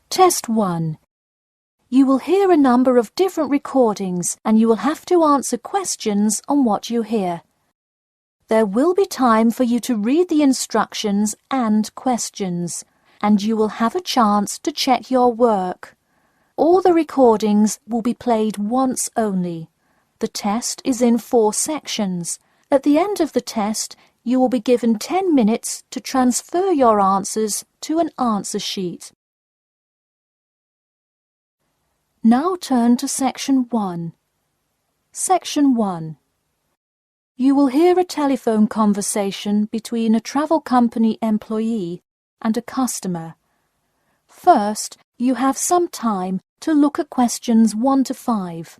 Test 1. You will hear a number of different recordings and you will have to answer questions on what you hear. There will be time for you to read the instructions and questions, and you will have a chance to check your work. All the recordings will be played once only. The test is in 4 sections. At the end of the test, you will be given 10 minutes to transfer your answers to an answer sheet. Now turn to Section 1. Section 1. You will hear a telephone conversation between a travel company employee and a customer. First, you have some time to look at questions 1 to 5.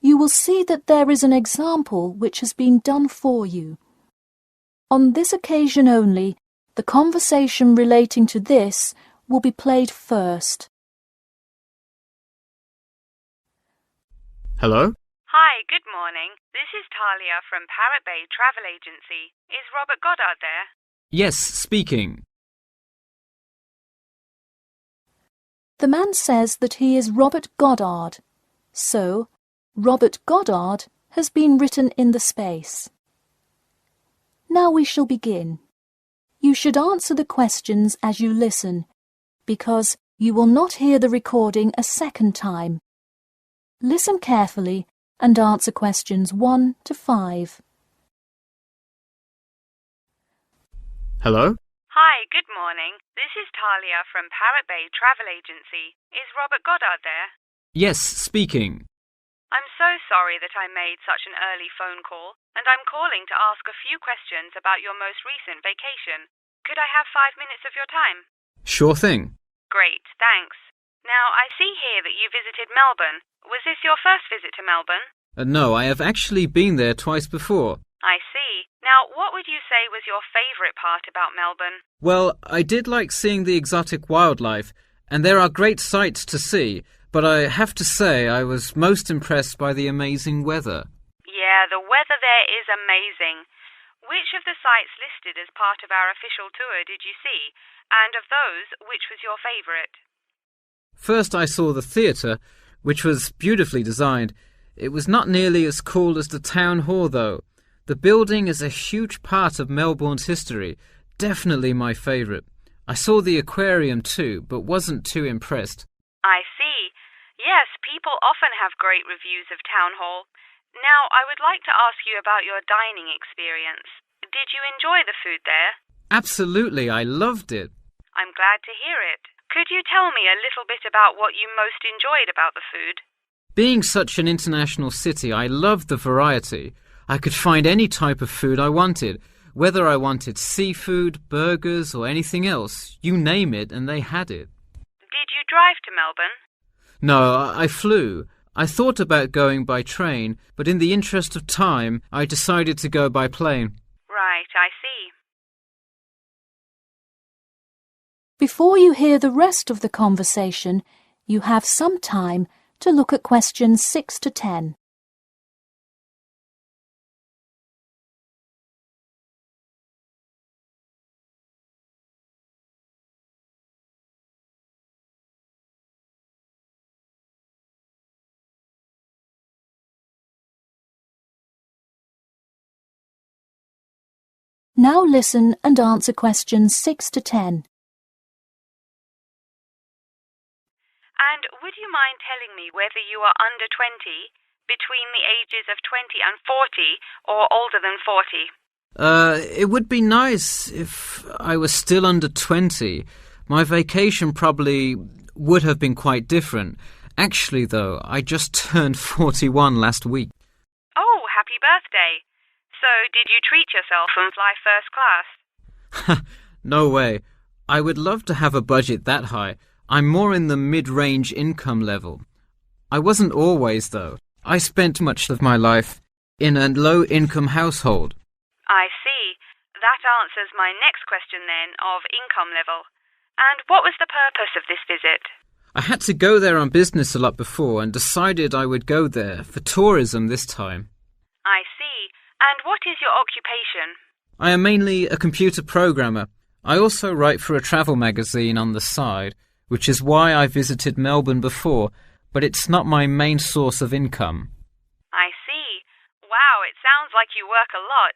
You will see that there is an example which has been done for you. On this occasion only, the conversation relating to this will be played first. Hello? Hi, good morning. This is Talia from Parrot Bay Travel Agency. Is Robert Goddard there? Yes, speaking. The man says that he is Robert Goddard, so Robert Goddard has been written in the space. Now we shall begin. You should answer the questions as you listen, because you will not hear the recording a second time. Listen carefully and answer questions 1 to 5. Hello? Hi, good morning. This is Talia from Parrot Bay Travel Agency. Is Robert Goddard there? Yes, speaking. I'm so sorry that I made such an early phone call, and I'm calling to ask a few questions about your most recent vacation. Could I have 5 minutes of your time? Sure thing. Great, thanks. Now, I see here that you visited Melbourne. Was this your first visit to Melbourne? No, I have actually been there twice before. I see. Now, what would you say was your favourite part about Melbourne? Well, I did like seeing the exotic wildlife, and there are great sights to see, but I have to say I was most impressed by the amazing weather. Yeah, the weather there is amazing. Which of the sites listed as part of our official tour did you see? And of those, which was your favourite? First I saw the theatre, which was beautifully designed. It was not nearly as cool as the town hall, though. The building is a huge part of Melbourne's history, definitely my favourite. I saw the aquarium too, but wasn't too impressed. I see. Yes, people often have great reviews of Town Hall. Now, I would like to ask you about your dining experience. Did you enjoy the food there? Absolutely, I loved it. I'm glad to hear it. Could you tell me a little bit about what you most enjoyed about the food? Being such an international city, I loved the variety. I could find any type of food I wanted, whether I wanted seafood, burgers, or anything else. You name it, and they had it. Did you drive to Melbourne? No, I flew. I thought about going by train, but in the interest of time, I decided to go by plane. Right, I see. Before you hear the rest of the conversation, you have some time to look at questions 6 to 10. Now listen and answer questions 6 to 10. And would you mind telling me whether you are under 20, between the ages of 20 and 40, or older than 40? It would be nice if I was still under 20. My vacation probably would have been quite different. Actually, though, I just turned 41 last week. Oh, happy birthday. So, did you treat yourself and fly first class? No way. I would love to have a budget that high. I'm more in the mid-range income level. I wasn't always, though. I spent much of my life in a low-income household. I see. That answers my next question then, of income level. And what was the purpose of this visit? I had to go there on business a lot before and decided I would go there for tourism this time. I see. And what is your occupation? I am mainly a computer programmer. I also write for a travel magazine on the side, which is why I visited Melbourne before, but it's not my main source of income. I see. Wow, it sounds like you work a lot.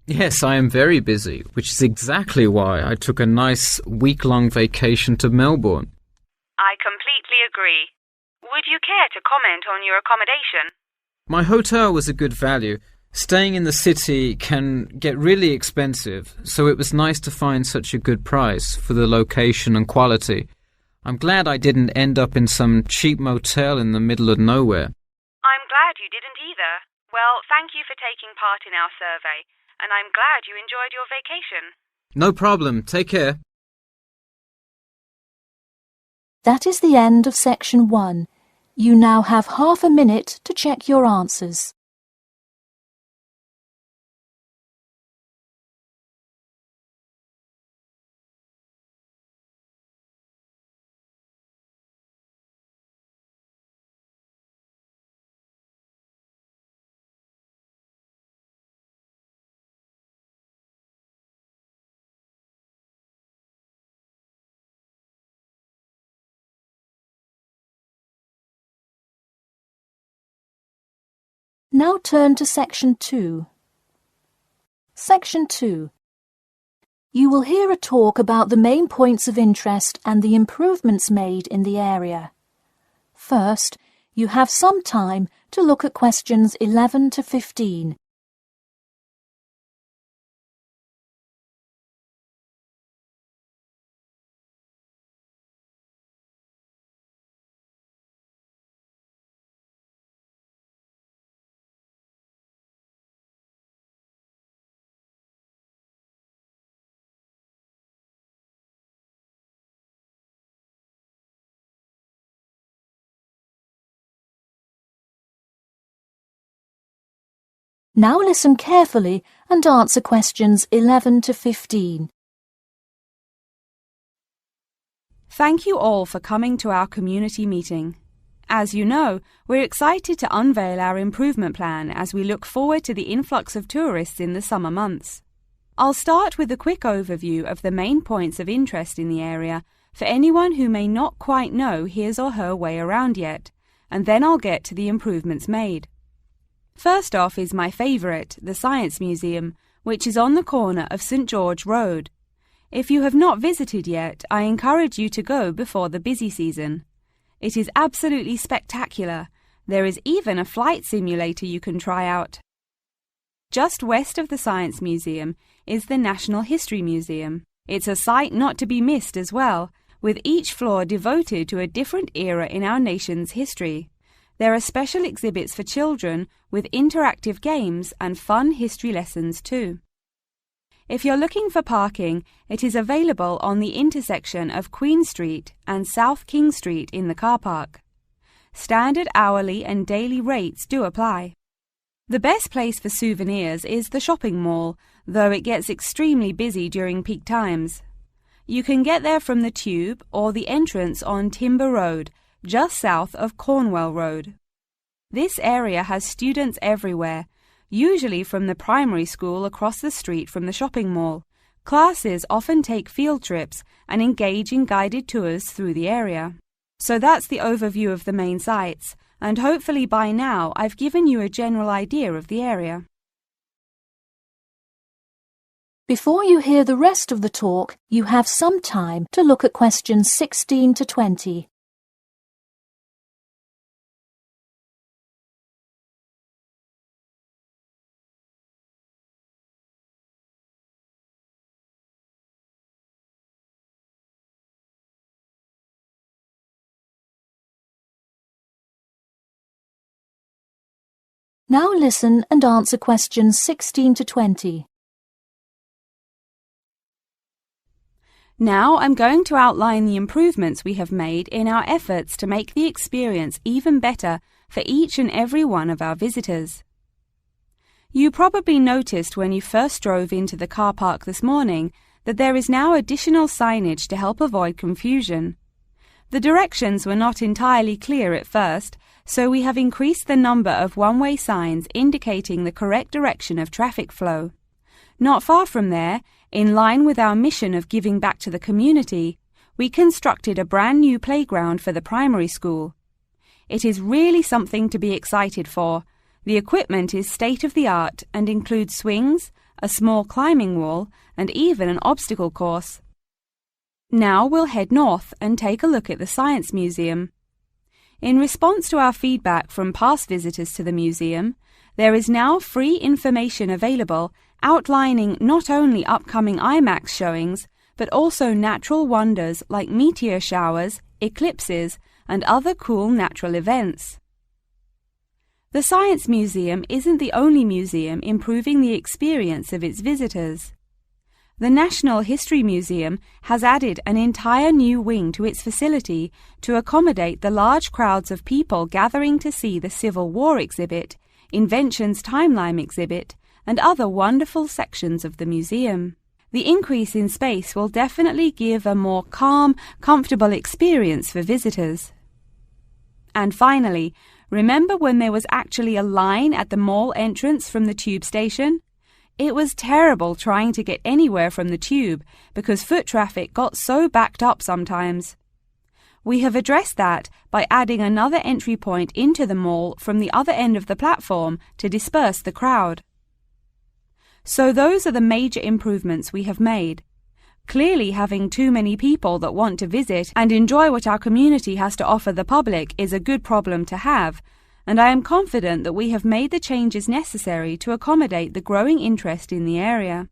Yes, I am very busy, which is exactly why I took a nice week-long vacation to Melbourne. I completely agree. Would you care to comment on your accommodation? My hotel was a good value. Staying in the city can get really expensive, so it was nice to find such a good price for the location and quality. I'm glad I didn't end up in some cheap motel in the middle of nowhere. I'm glad you didn't either. Well, thank you for taking part in our survey, and I'm glad you enjoyed your vacation. No problem. Take care. That is the end of section 1. You now have half a minute to check your answers. Now turn to section 2. Section 2. You will hear a talk about the main points of interest and the improvements made in the area. First, you have some time to look at questions 11 to 15. Now listen carefully and answer questions 11 to 15. Thank you all for coming to our community meeting. As you know, we're excited to unveil our improvement plan as we look forward to the influx of tourists in the summer months. I'll start with a quick overview of the main points of interest in the area for anyone who may not quite know his or her way around yet, and then I'll get to the improvements made. First off is my favourite, the Science Museum, which is on the corner of St George Road. If you have not visited yet, I encourage you to go before the busy season. It is absolutely spectacular. There is even a flight simulator you can try out. Just west of the Science Museum is the National History Museum. It's a sight not to be missed as well, with each floor devoted to a different era in our nation's history. There are special exhibits for children with interactive games and fun history lessons too. If you're looking for parking, it is available on the intersection of Queen Street and South King Street in the car park. Standard hourly and daily rates do apply. The best place for souvenirs is the shopping mall, though it gets extremely busy during peak times. You can get there from the Tube or the entrance on Timber Road, just south of Cornwell Road. This area has students everywhere, usually from the primary school across the street from the shopping mall. Classes often take field trips and engage in guided tours through the area. So that's the overview of the main sites, and hopefully by now I've given you a general idea of the area. Before you hear the rest of the talk, you have some time to look at questions 16 to 20. Now listen and answer questions 16 to 20. Now I'm going to outline the improvements we have made in our efforts to make the experience even better for each and every one of our visitors. You probably noticed when you first drove into the car park this morning that there is now additional signage to help avoid confusion. The directions were not entirely clear at first, so we have increased the number of one-way signs indicating the correct direction of traffic flow. Not far from there, in line with our mission of giving back to the community, we constructed a brand new playground for the primary school. It is really something to be excited for. The equipment is state-of-the-art and includes swings, a small climbing wall, and even an obstacle course. Now we'll head north and take a look at the Science Museum. In response to our feedback from past visitors to the museum, there is now free information available outlining not only upcoming IMAX showings, but also natural wonders like meteor showers, eclipses, and other cool natural events. The Science Museum isn't the only museum improving the experience of its visitors. The National History Museum has added an entire new wing to its facility to accommodate the large crowds of people gathering to see the Civil War exhibit, Inventions Timeline exhibit, and other wonderful sections of the museum. The increase in space will definitely give a more calm, comfortable experience for visitors. And finally, remember when there was actually a line at the mall entrance from the tube station? It was terrible trying to get anywhere from the tube because foot traffic got so backed up sometimes. We have addressed that by adding another entry point into the mall from the other end of the platform to disperse the crowd. So those are the major improvements we have made. Clearly, having too many people that want to visit and enjoy what our community has to offer the public is a good problem to have, and I am confident that we have made the changes necessary to accommodate the growing interest in the area.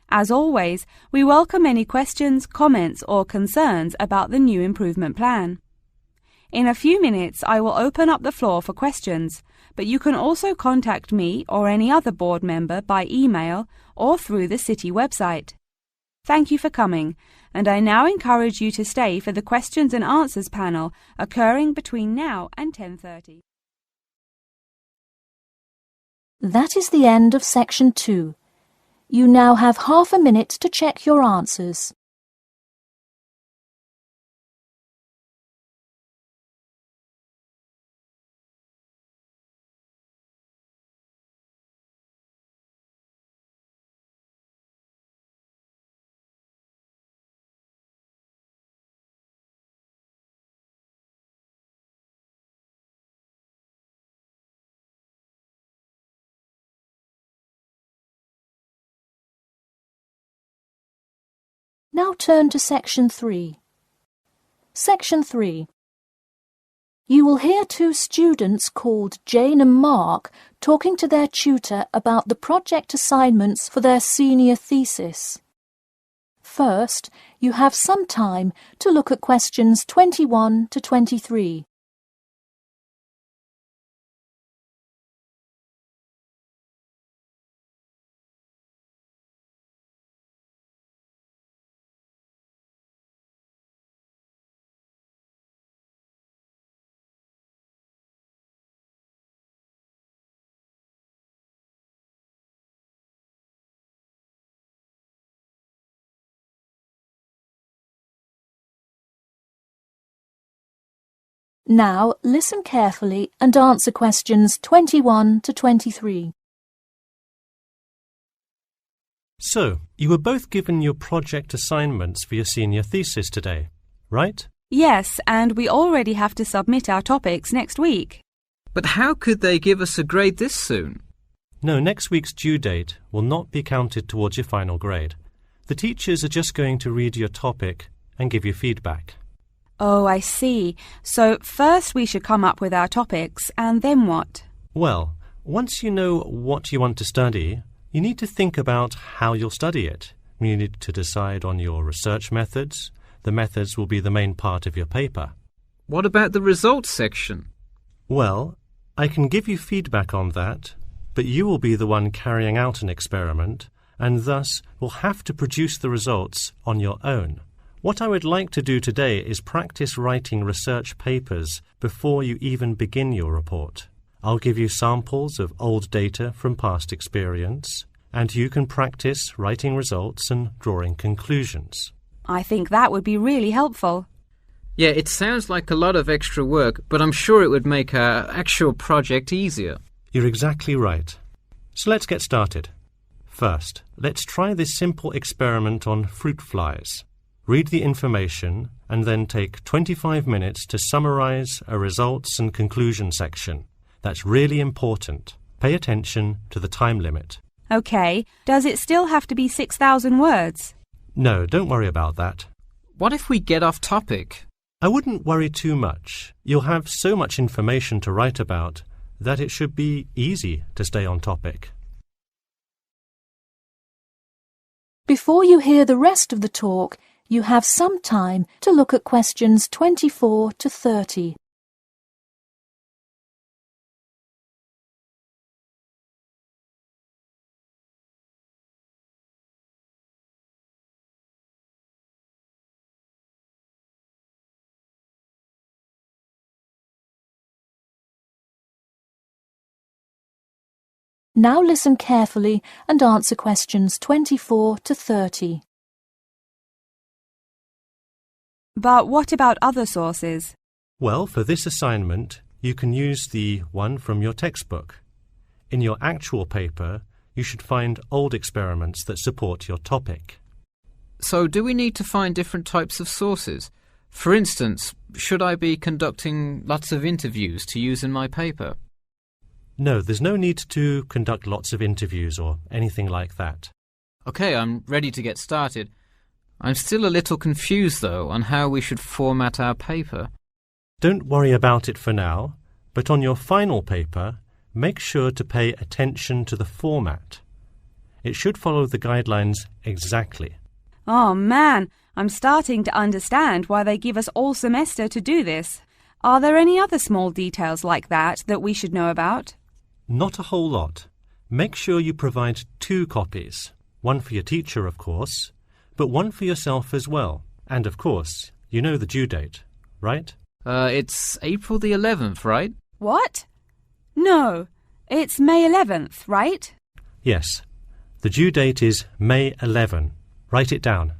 As always, we welcome any questions, comments, or concerns about the new improvement plan. In a few minutes, I will open up the floor for questions, but you can also contact me or any other board member by email or through the city website. Thank you for coming, and I now encourage you to stay for the questions and answers panel occurring between now and 10:30. That is the end of section 2. You now have half a minute to check your answers. Now turn to section 3. Section 3. You will hear two students called Jane and Mark talking to their tutor about the project assignments for their senior thesis. First, you have some time to look at questions 21 to 23. Now listen carefully and answer questions 21 to 23. So, you were both given your project assignments for your senior thesis today, right? Yes, and we already have to submit our topics next week. But how could they give us a grade this soon? No, next week's due date will not be counted towards your final grade. The teachers are just going to read your topic and give you feedback. Oh, I see. So first we should come up with our topics, and then what? Well, once you know what you want to study, you need to think about how you'll study it. You need to decide on your research methods. The methods will be the main part of your paper. What about the results section? Well, I can give you feedback on that, but you will be the one carrying out an experiment, and thus will have to produce the results on your own. What I would like to do today is practice writing research papers before you even begin your report. I'll give you samples of old data from past experience, and you can practice writing results and drawing conclusions. I think that would be really helpful. Yeah, it sounds like a lot of extra work, but I'm sure it would make our actual project easier. You're exactly right. So let's get started. First, let's try this simple experiment on fruit flies. Read the information and then take 25 minutes to summarize a results and conclusion section. That's really important. Pay attention to the time limit. OK, does it still have to be 6,000 words? No, don't worry about that. What if we get off topic? I wouldn't worry too much. You'll have so much information to write about that it should be easy to stay on topic. Before you hear the rest of the talk, you have some time to look at questions 24 to 30. Now listen carefully and answer questions 24 to 30. But what about other sources? Well, for this assignment, you can use the one from your textbook. In your actual paper, you should find old experiments that support your topic. So do we need to find different types of sources? For instance, should I be conducting lots of interviews to use in my paper? No, there's no need to conduct lots of interviews or anything like that. OK, I'm ready to get started. I'm still a little confused, though, on how we should format our paper. Don't worry about it for now, but on your final paper, make sure to pay attention to the format. It should follow the guidelines exactly. Oh man, I'm starting to understand why they give us all semester to do this. Are there any other small details like that we should know about? Not a whole lot. Make sure you provide 2 copies. One for your teacher, of course, but one for yourself as well. And of course, you know the due date, right? It's April the 11th, right? What? No, it's May 11th, right? Yes. The due date is May 11. Write it down.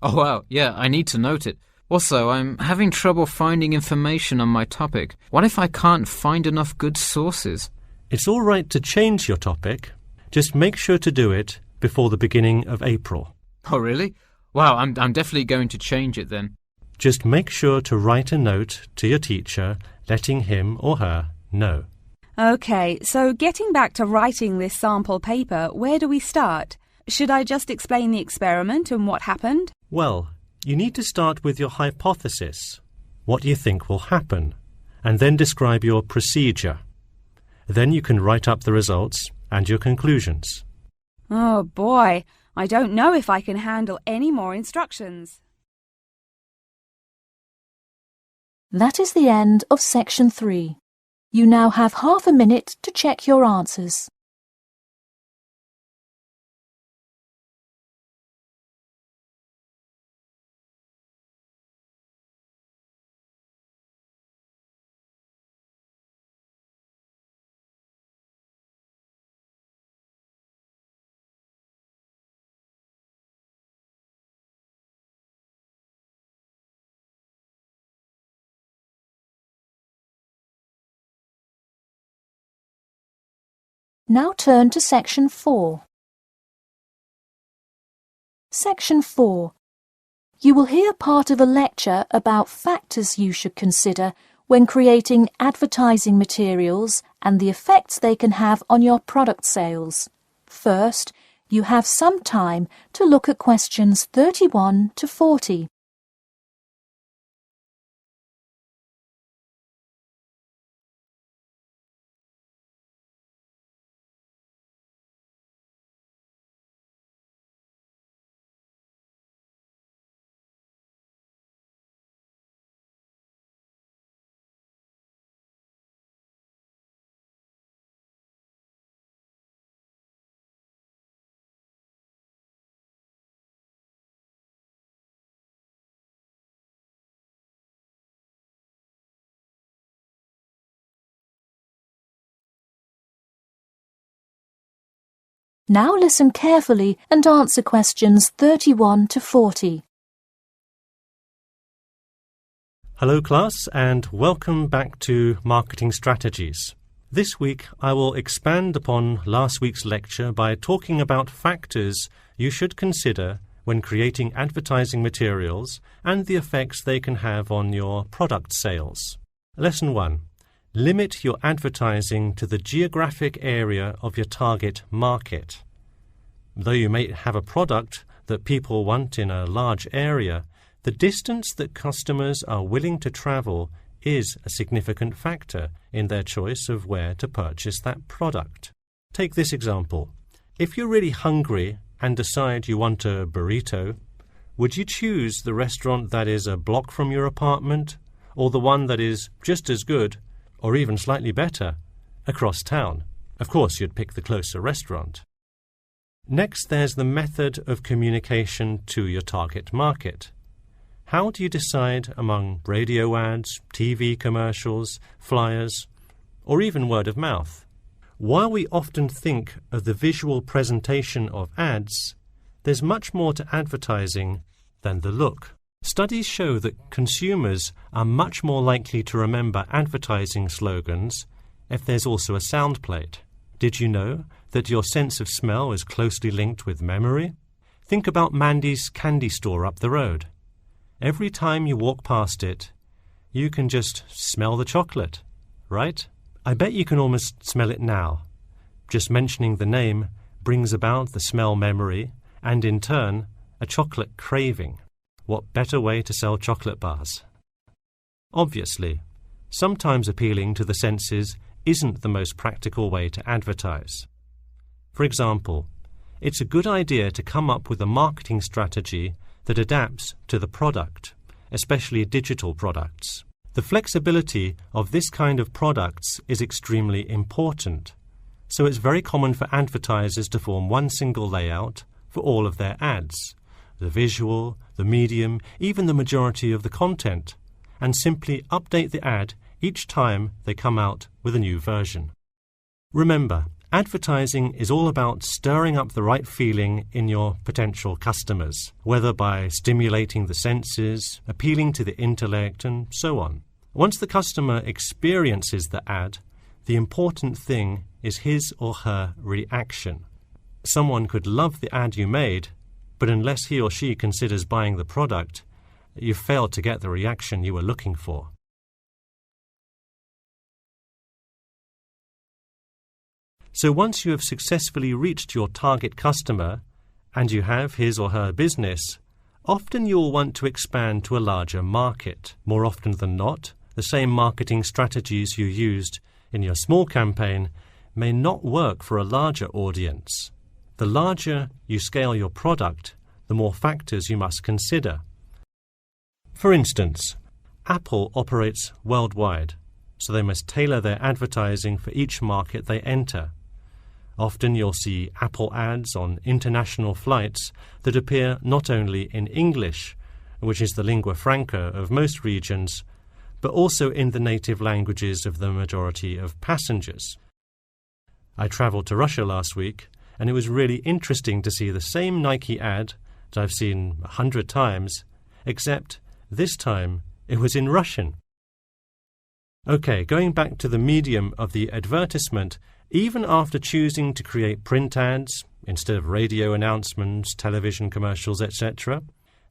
Oh, wow, yeah, I need to note it. Also, I'm having trouble finding information on my topic. What if I can't find enough good sources? It's all right to change your topic. Just make sure to do it before the beginning of April. Oh, really? Wow, I'm definitely going to change it then. Just make sure to write a note to your teacher, letting him or her know. OK, so getting back to writing this sample paper, where do we start? Should I just explain the experiment and what happened? Well, you need to start with your hypothesis. What do you think will happen? And then describe your procedure. Then you can write up the results and your conclusions. Oh boy, I don't know if I can handle any more instructions. That is the end of section 3. You now have half a minute to check your answers. Now turn to section 4. Section 4. You will hear part of a lecture about factors you should consider when creating advertising materials and the effects they can have on your product sales. First, you have some time to look at questions 31 to 40. Now listen carefully and answer questions 31 to 40. Hello class, and welcome back to Marketing Strategies. This week I will expand upon last week's lecture by talking about factors you should consider when creating advertising materials and the effects they can have on your product sales. Lesson 1. Limit your advertising to the geographic area of your target market. Though you may have a product that people want in a large area, the distance that customers are willing to travel is a significant factor in their choice of where to purchase that product. Take this example. If you're really hungry and decide you want a burrito, would you choose the restaurant that is a block from your apartment, or the one that is just as good, or even slightly better, across town? Of course, you'd pick the closer restaurant. Next, there's the method of communication to your target market. How do you decide among radio ads, TV commercials, flyers, or even word of mouth? While we often think of the visual presentation of ads, there's much more to advertising than the look. Studies show that consumers are much more likely to remember advertising slogans if there's also a sound plate. Did you know that your sense of smell is closely linked with memory? Think about Mandy's candy store up the road. Every time you walk past it, you can just smell the chocolate, right? I bet you can almost smell it now. Just mentioning the name brings about the smell memory and, in turn, a chocolate craving. What better way to sell chocolate bars? Obviously, sometimes appealing to the senses isn't the most practical way to advertise. For example, it's a good idea to come up with a marketing strategy that adapts to the product, especially digital products. The flexibility of this kind of products is extremely important, so it's very common for advertisers to form one single layout for all of their ads, the visual, the medium, even the majority of the content, and simply update the ad each time they come out with a new version. Remember, advertising is all about stirring up the right feeling in your potential customers, whether by stimulating the senses, appealing to the intellect, and so on. Once the customer experiences the ad, the important thing is his or her reaction. Someone could love the ad you made, but unless he or she considers buying the product, you've failed to get the reaction you were looking for. So once you have successfully reached your target customer and you have his or her business, often you'll want to expand to a larger market. More often than not, the same marketing strategies you used in your small campaign may not work for a larger audience. The larger you scale your product, the more factors you must consider. For instance, Apple operates worldwide, so they must tailor their advertising for each market they enter. Often you'll see Apple ads on international flights that appear not only in English, which is the lingua franca of most regions, but also in the native languages of the majority of passengers. I travelled to Russia last week, and it was really interesting to see the same Nike ad that I've seen 100 times, except this time it was in Russian. Okay, going back to the medium of the advertisement, even after choosing to create print ads instead of radio announcements, television commercials, etc.,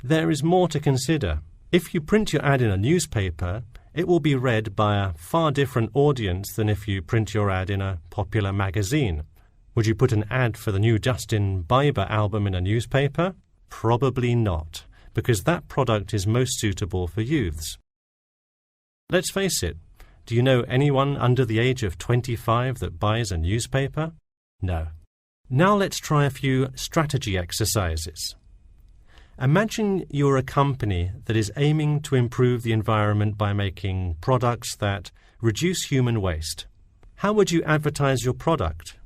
there is more to consider. If you print your ad in a newspaper, it will be read by a far different audience than if you print your ad in a popular magazine. Would you put an ad for the new Justin Bieber album in a newspaper? Probably not, because that product is most suitable for youths. Let's face it, do you know anyone under the age of 25 that buys a newspaper? No. Now let's try a few strategy exercises. Imagine you're a company that is aiming to improve the environment by making products that reduce human waste. How would you advertise your product?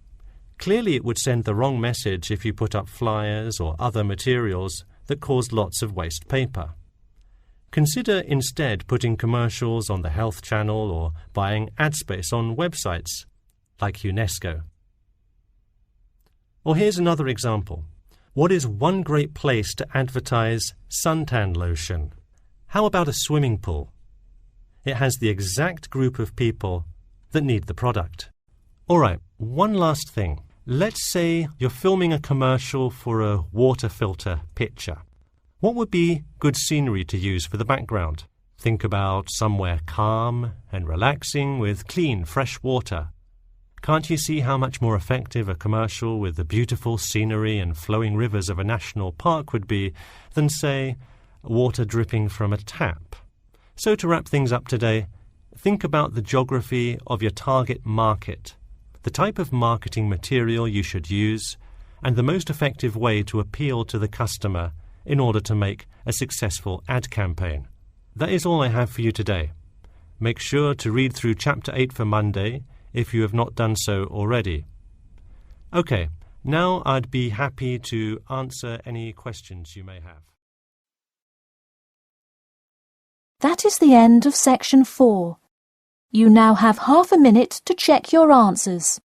Clearly it would send the wrong message if you put up flyers or other materials that cause lots of waste paper. Consider instead putting commercials on the Health Channel or buying ad space on websites like UNESCO. Or here's another example. What is one great place to advertise suntan lotion? How about a swimming pool? It has the exact group of people that need the product. All right, one last thing. Let's say you're filming a commercial for a water filter pitcher. What would be good scenery to use for the background? Think about somewhere calm and relaxing with clean, fresh water. Can't you see how much more effective a commercial with the beautiful scenery and flowing rivers of a national park would be than, say, water dripping from a tap? So to wrap things up today, think about the geography of your target market, the type of marketing material you should use, and the most effective way to appeal to the customer in order to make a successful ad campaign. That is all I have for you today. Make sure to read through Chapter 8 for Monday if you have not done so already. Okay, now I'd be happy to answer any questions you may have. That is the end of section 4. You now have half a minute to check your answers.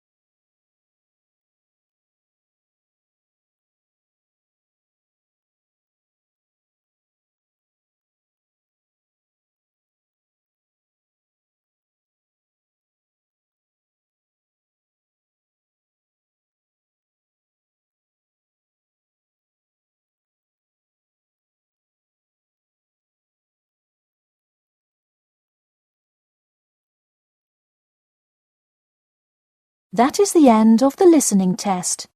That is the end of the listening test.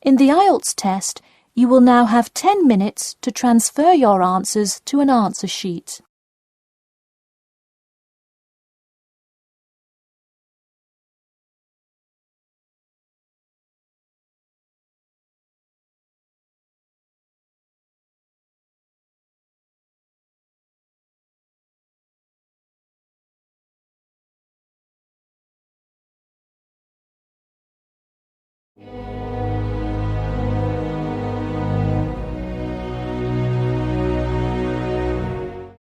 In the Ielts test, you will now have 10 minutes to transfer your answers to an answer sheet.